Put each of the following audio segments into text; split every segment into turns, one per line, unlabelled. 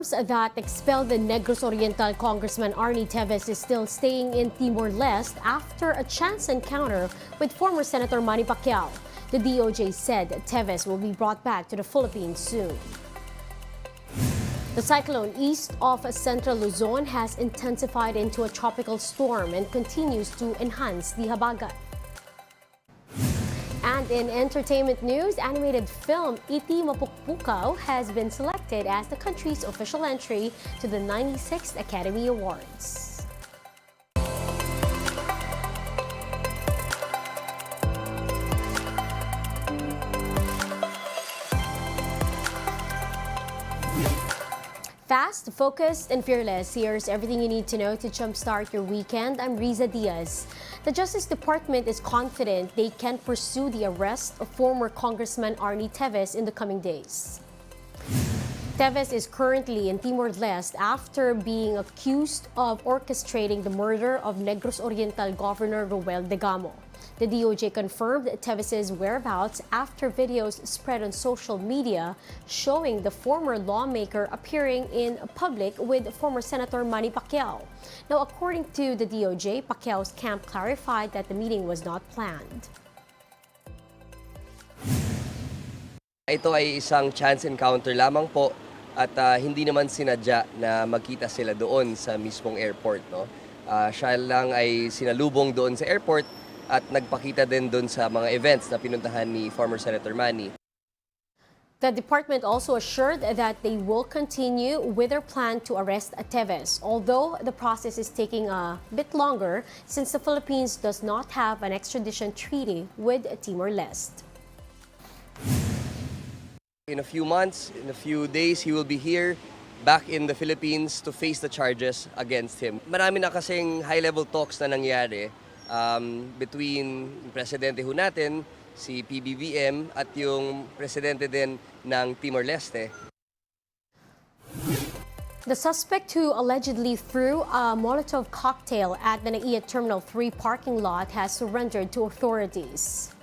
That expelled the Negros Oriental Congressman Arie Tevis is still staying in Timor-Leste after a chance encounter with former Senator Manny Pacquiao. The DOJ said Tevis will be brought back to the Philippines soon. The cyclone east of central Luzon has intensified into a tropical storm and continues to enhance the habagat. And in entertainment news, animated film Iti Mapukpukaw has been selected as the country's official entry to the 96th Academy Awards. Fast, focused, and fearless. Here's everything you need to know to jumpstart your weekend. I'm Riza Diaz. The Justice Department is confident they can pursue the arrest of former Congressman Arie Tevis in the coming days. Tevis is currently in Timor-Leste after being accused of orchestrating the murder of Negros Oriental Governor Roel Degamo. The DOJ confirmed Tevis's whereabouts after videos spread on social media showing the former lawmaker appearing in public with former Senator Manny Pacquiao. Now, according to the DOJ, Pacquiao's camp clarified that the meeting was not planned.
Ito ay isang chance encounter lamang po at hindi naman sinadya na magkita sila doon sa mismong airport. No? Siya lang ay sinalubong doon sa airport at nagpakita din doon sa mga events na pinuntahan ni former Senator Manny.
The department also assured that they will continue with their plan to arrest Tevis, although the process is taking a bit longer since the Philippines does not have an extradition treaty with Timor-Leste.
In a few months, in a few days, he will be here back in the Philippines to face the charges against him. Marami na kasing high-level talks na nangyari between yung presidente ho natin, si PBBM, at yung presidente din ng Timor-Leste.
The suspect who allegedly threw a Molotov cocktail at the Naia Terminal 3 parking lot has surrendered to authorities.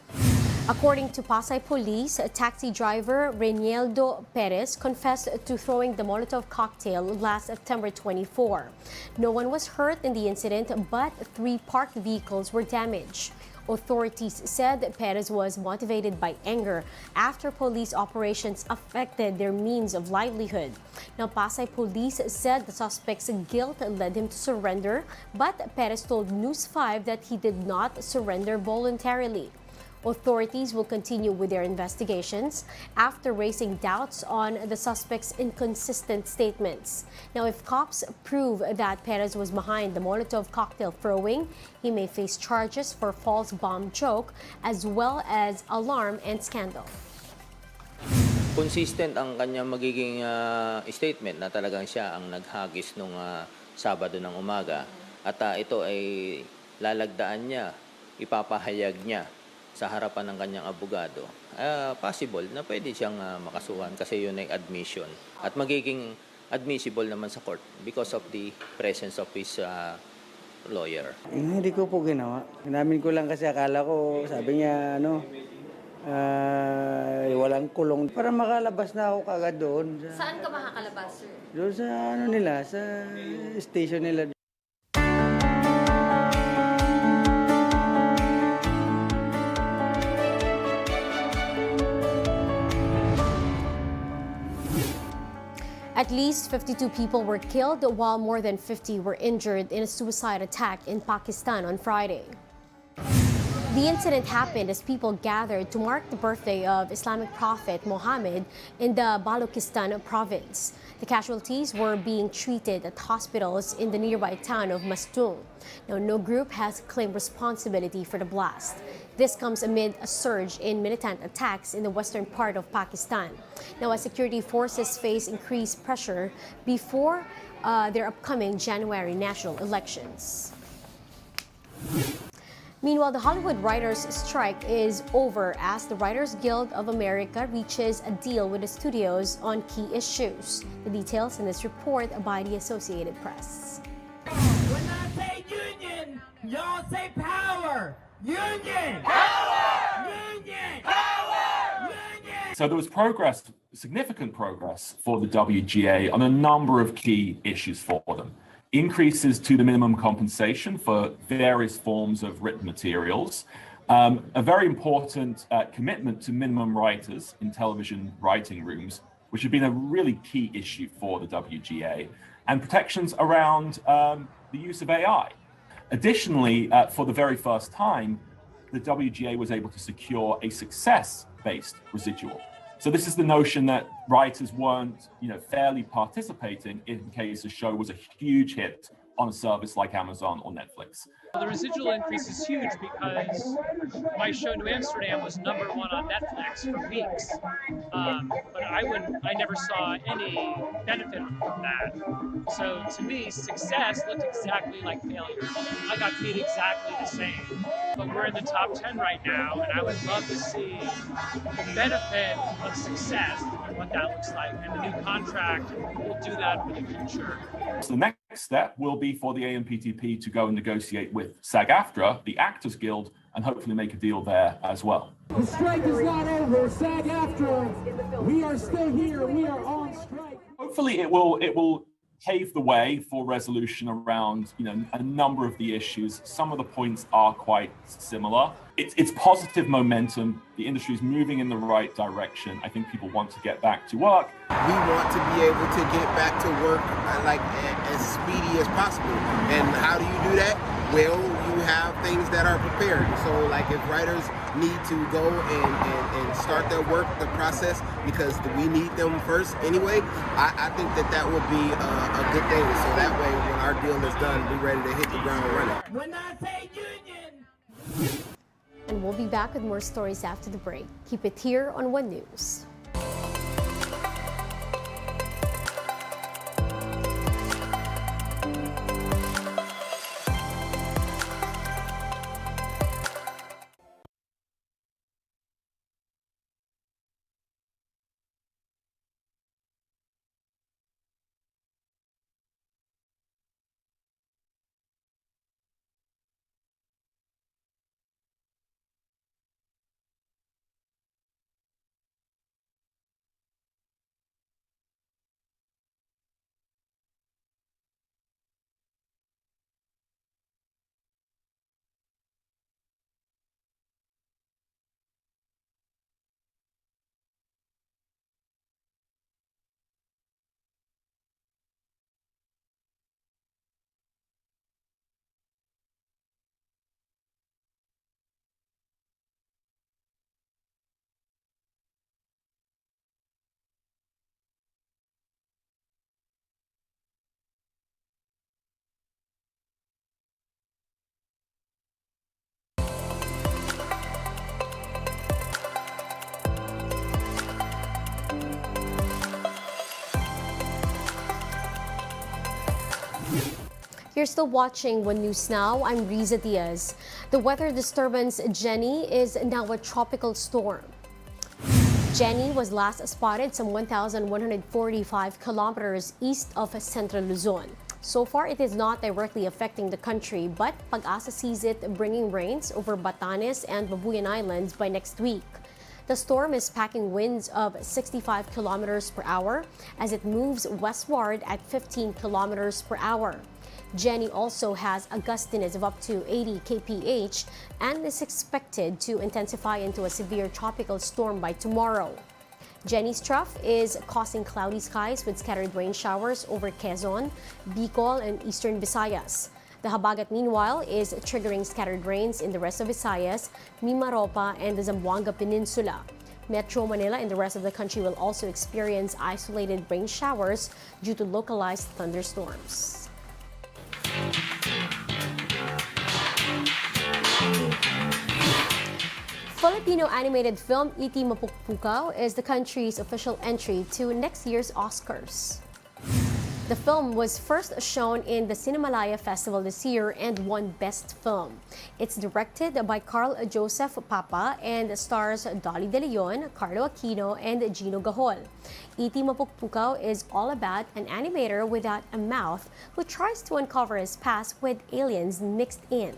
According to Pasay Police, taxi driver Reinaldo Perez confessed to throwing the Molotov cocktail last September 24. No one was hurt in the incident, but 3 parked vehicles were damaged. Authorities said Perez was motivated by anger after police operations affected their means of livelihood. Now, Pasay Police said the suspect's guilt led him to surrender, but Perez told News 5 that he did not surrender voluntarily. Authorities will continue with their investigations after raising doubts on the suspect's inconsistent statements. Now, if cops prove that Perez was behind the Molotov cocktail throwing, he may face charges for false bomb joke as well as alarm and scandal.
Consistent ang kanyang magiging statement na talagang siya ang naghagis nung Sabado ng umaga at ito ay lalagdaan niya, ipapahayag niya sa harapan ng kanyang abogado. Possible na pwede siyang makasuhan kasi yun ay admission. At magiging admissible naman sa court because of the presence of his lawyer.
Hindi ko po ginawa. Inamin ko lang kasi akala ko, sabi niya, walang kulong. Para makalabas na ako kagad doon.
Saan ka makakalabas, sir?
Doon sa sa station nila.
At least 52 people were killed while more than 50 were injured in a suicide attack in Pakistan on Friday. The incident happened as people gathered to mark the birthday of Islamic prophet Muhammad in the Balochistan province. The casualties were being treated at hospitals in the nearby town of Mastung. Now, no group has claimed responsibility for the blast. This comes amid a surge in militant attacks in the western part of Pakistan. Now, as security forces face increased pressure before their upcoming January national elections. Meanwhile, the Hollywood writers' strike is over as the Writers Guild of America reaches a deal with the studios on key issues. The details in this report by the Associated Press.
When I say union, y'all say power. Union! Power! Union! Power! Union!
So there was progress, significant progress for the WGA on a number of key issues for them. Increases to the minimum compensation for various forms of written materials, a very important commitment to minimum writers in television writing rooms, which had been a really key issue for the WGA, and protections around the use of AI. Additionally, for the very first time, the WGA was able to secure a success-based residual. So this is the notion that writers weren't, fairly participating in case a show was a huge hit on a service like Amazon or Netflix.
The residual increase is huge because my show New Amsterdam was #1 on Netflix for weeks, but I never saw any benefit from that. So to me, success looked exactly like failure. I got paid exactly the same. But we're in the top 10 right now, and I would love to see the benefit of success and what that looks like. And the new contract will do that for the future.
So the next step will be for the AMPTP to go and negotiate with SAG-AFTRA, the Actors Guild, and hopefully make a deal there as well.
The strike is not over. SAG-AFTRA, we are still here. We are on strike.
Hopefully it will pave the way for resolution around a number of the issues. Some of the points are quite similar. It's positive momentum. The industry is moving in the right direction. I think people want to get back to work.
We want to be able to get back to work like as speedy as possible. And how do you do that? Well, you have things that are prepared. So like if writers need to go and start their work, the process, because we need them first anyway, I think that will be a good thing. So that way when our deal is done, we're ready to hit the ground running.
When I say union.
And we'll be back with more stories after the break. Keep it here on One News. You're still watching One News Now. I'm Riza Diaz. The weather disturbance Jenny is now a tropical storm. Jenny was last spotted some 1,145 kilometers east of Central Luzon. So far, it is not directly affecting the country, but Pag-asa sees it bringing rains over Batanes and Babuyan Islands by next week. The storm is packing winds of 65 kilometers per hour as it moves westward at 15 kilometers per hour. Jenny also has a gustiness of up to 80 kph and is expected to intensify into a severe tropical storm by tomorrow. Jenny's trough is causing cloudy skies with scattered rain showers over Quezon, Bicol, and eastern Visayas. The Habagat, meanwhile, is triggering scattered rains in the rest of Visayas, Mimaropa, and the Zamboanga Peninsula. Metro Manila and the rest of the country will also experience isolated rain showers due to localized thunderstorms. Filipino animated film Iti Mapukpukaw is the country's official entry to next year's Oscars. The film was first shown in the Cinemalaya Festival this year and won Best Film. It's directed by Carl Joseph Papa and stars Dolly De Leon, Carlo Aquino, and Gino Gahol. Iti Mapukpukaw is all about an animator without a mouth who tries to uncover his past with aliens mixed in.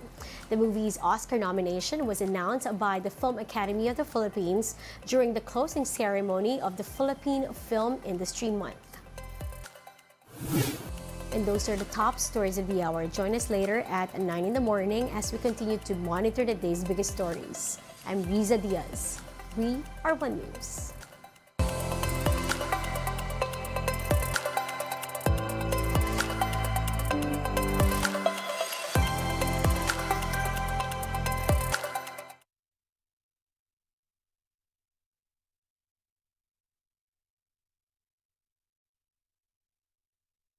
The movie's Oscar nomination was announced by the Film Academy of the Philippines during the closing ceremony of the Philippine Film Industry Month. And those are the top stories of the hour. Join us later at 9 in the morning as we continue to monitor the day's biggest stories. I'm Riza Diaz. We are One News.